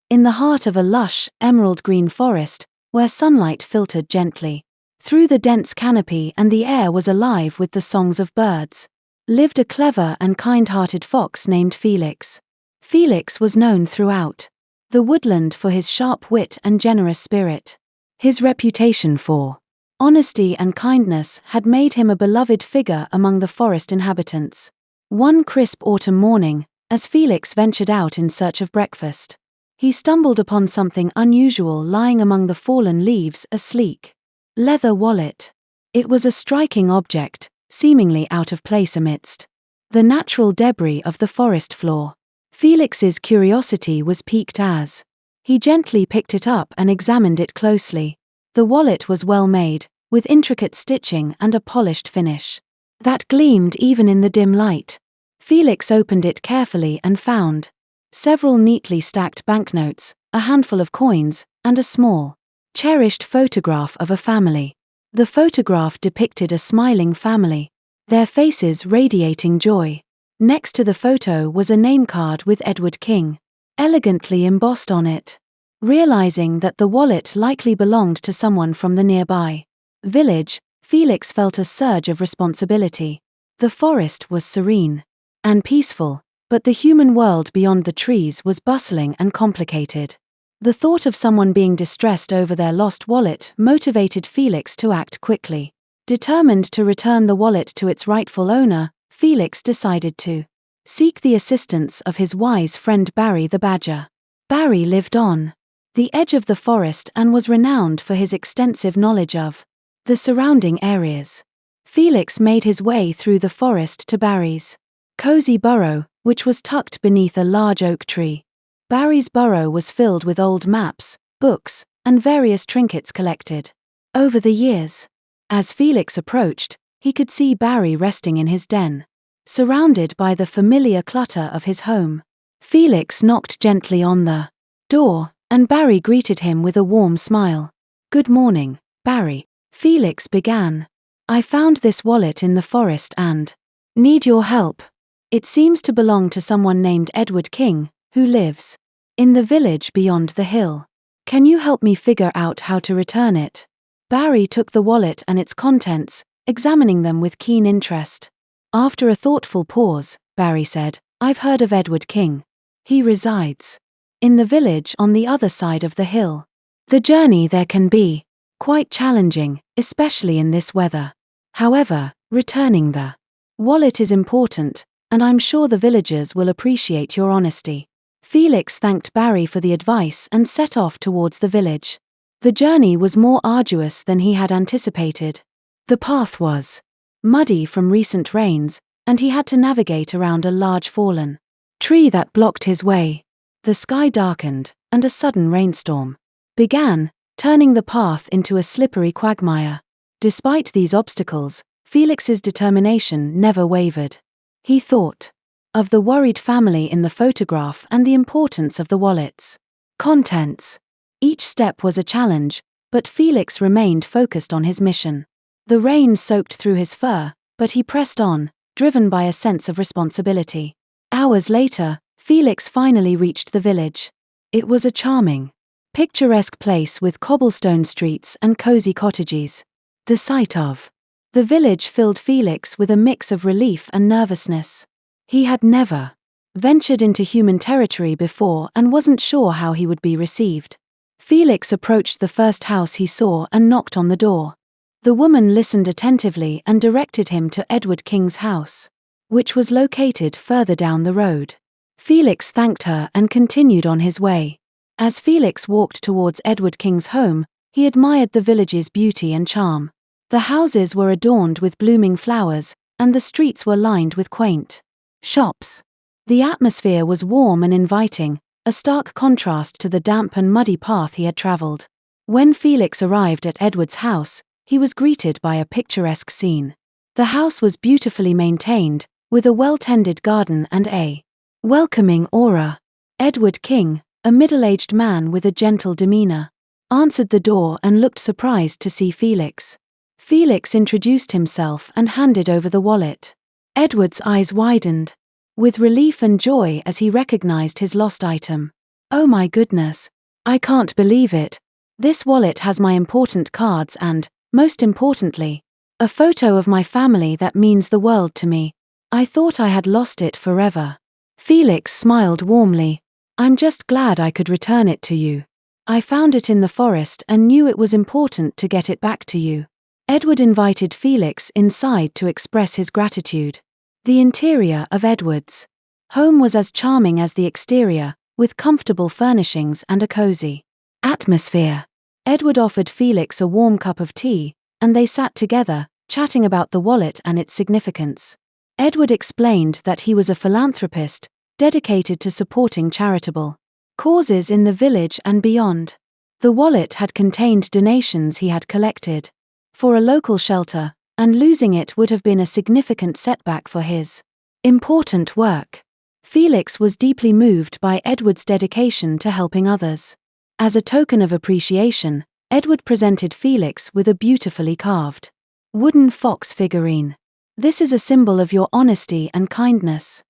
in the heart of a lush, emerald-green forest, where sunlight filtered gently through the dense canopy and the air was alive with the songs of birds, lived a clever and kind-hearted fox named Felix. Felix was known throughout the woodland for his sharp wit and generous spirit. His reputation for honesty and kindness had made him a beloved figure among the forest inhabitants. One crisp autumn morning, as Felix ventured out in search of breakfast, he stumbled upon something unusual lying among the fallen leaves, a sleek leather wallet. It was a striking object, seemingly out of place amidst the natural debris of the forest floor. Felix's curiosity was piqued as he gently picked it up and examined it closely. The wallet was well made, with intricate stitching and a polished finish that gleamed even in the dim light. Felix opened it carefully and found several neatly stacked banknotes, a handful of coins, and a small, cherished photograph of a family. The photograph depicted a smiling family, their faces radiating joy. Next to the photo was a name card with Edward King elegantly embossed on it. Realizing that the wallet likely belonged to someone from the nearby village, Felix felt a surge of responsibility. The forest was serene and peaceful, but the human world beyond the trees was bustling and complicated. The thought of someone being distressed over their lost wallet motivated Felix to act quickly. Determined to return the wallet to its rightful owner, Felix decided to seek the assistance of his wise friend Barry the badger. Barry lived on the edge of the forest and was renowned for his extensive knowledge of the surrounding areas. Felix made his way through the forest to Barry's cozy burrow, which was tucked beneath a large oak tree. Barry's burrow was filled with old maps, books, and various trinkets collected over the years. As Felix approached, he could see Barry resting in his den, surrounded by the familiar clutter of his home. Felix knocked gently on the door, and Barry greeted him with a warm smile. "Good morning, Barry," Felix began. "I found this wallet in the forest and need your help. It seems to belong to someone named Edward King, who lives in the village beyond the hill. Can you help me figure out how to return it?" Barry took the wallet and its contents, examining them with keen interest. After a thoughtful pause, Barry said, "I've heard of Edward King. He resides in the village on the other side of the hill. The journey there can be quite challenging, especially in this weather. However, returning the wallet is important, and I'm sure the villagers will appreciate your honesty." Felix thanked Barry for the advice and set off towards the village. The journey was more arduous than he had anticipated. The path was muddy from recent rains, and he had to navigate around a large fallen tree that blocked his way. The sky darkened, and a sudden rainstorm began, turning the path into a slippery quagmire. Despite these obstacles, Felix's determination never wavered. He thought of the worried family in the photograph and the importance of the wallet's contents. Each step was a challenge, but Felix remained focused on his mission. The rain soaked through his fur, but he pressed on, driven by a sense of responsibility. Hours later, Felix finally reached the village. It was a charming, picturesque place with cobblestone streets and cozy cottages. The sight of the village filled Felix with a mix of relief and nervousness. He had never ventured into human territory before and wasn't sure how he would be received. Felix approached the first house he saw and knocked on the door. The woman listened attentively and directed him to Edward King's house, which was located further down the road. Felix thanked her and continued on his way. As Felix walked towards Edward King's home, he admired the village's beauty and charm. The houses were adorned with blooming flowers, and the streets were lined with quaint shops. The atmosphere was warm and inviting, a stark contrast to the damp and muddy path he had traveled. When Felix arrived at Edward's house, he was greeted by a picturesque scene. The house was beautifully maintained, with a well-tended garden and a welcoming aura. Edward King, a middle-aged man with a gentle demeanor, answered the door and looked surprised to see Felix. Felix introduced himself and handed over the wallet. Edward's eyes widened with relief and joy as he recognized his lost item. "Oh my goodness. I can't believe it. This wallet has my important cards and, most importantly, a photo of my family that means the world to me. I thought I had lost it forever." Felix smiled warmly. "I'm just glad I could return it to you. I found it in the forest and knew it was important to get it back to you." Edward invited Felix inside to express his gratitude. The interior of Edward's home was as charming as the exterior, with comfortable furnishings and a cozy atmosphere. Edward offered Felix a warm cup of tea, and they sat together, chatting about the wallet and its significance. Edward explained that he was a philanthropist, dedicated to supporting charitable causes in the village and beyond. The wallet had contained donations he had collected for a local shelter, and losing it would have been a significant setback for his important work. Felix was deeply moved by Edward's dedication to helping others. As a token of appreciation, Edward presented Felix with a beautifully carved wooden fox figurine. "This is a symbol of your honesty and kindness,"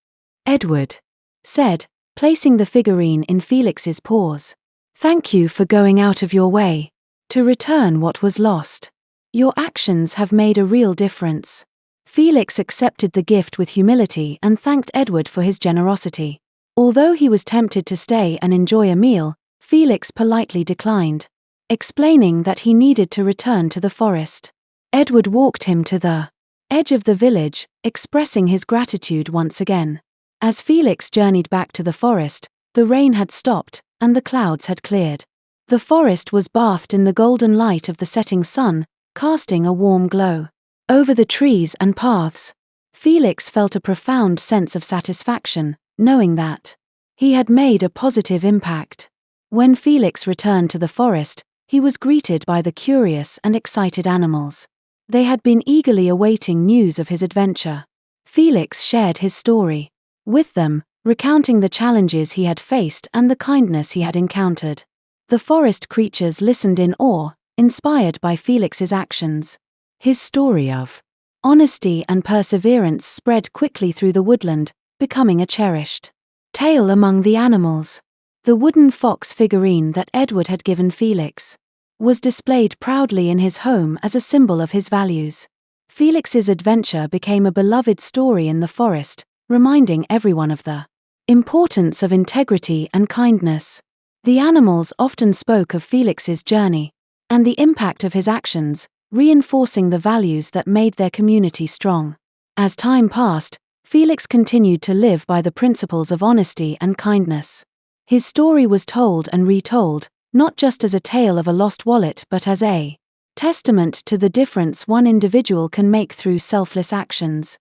Edward said, placing the figurine in Felix's paws. "Thank you for going out of your way to return what was lost. Your actions have made a real difference." Felix accepted the gift with humility and thanked Edward for his generosity. Although he was tempted to stay and enjoy a meal, Felix politely declined, explaining that he needed to return to the forest. Edward walked him to the edge of the village, expressing his gratitude once again. As Felix journeyed back to the forest, the rain had stopped, and the clouds had cleared. The forest was bathed in the golden light of the setting sun, casting a warm glow over the trees and paths. Felix felt a profound sense of satisfaction, knowing that he had made a positive impact. When Felix returned to the forest, he was greeted by the curious and excited animals. They had been eagerly awaiting news of his adventure. Felix shared his story with them, recounting the challenges he had faced and the kindness he had encountered. The forest creatures listened in awe, inspired by Felix's actions. His story of honesty and perseverance spread quickly through the woodland, becoming a cherished tale among the animals. The wooden fox figurine that Edward had given Felix was displayed proudly in his home as a symbol of his values. Felix's adventure became a beloved story in the forest, reminding everyone of the importance of integrity and kindness. The animals often spoke of Felix's journey and the impact of his actions, reinforcing the values that made their community strong. As time passed, Felix continued to live by the principles of honesty and kindness. His story was told and retold, not just as a tale of a lost wallet but as a testament to the difference one individual can make through selfless actions.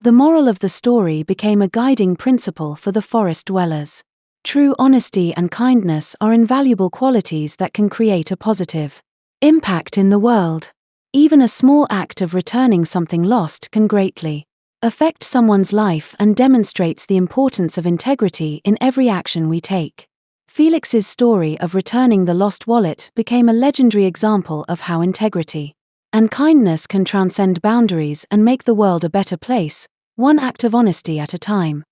The moral of the story became a guiding principle for the forest dwellers. True honesty and kindness are invaluable qualities that can create a positive impact in the world. Even a small act of returning something lost can greatly affect someone's life and demonstrates the importance of integrity in every action we take. Felix's story of returning the lost wallet became a legendary example of how integrity and kindness can transcend boundaries and make the world a better place, one act of honesty at a time.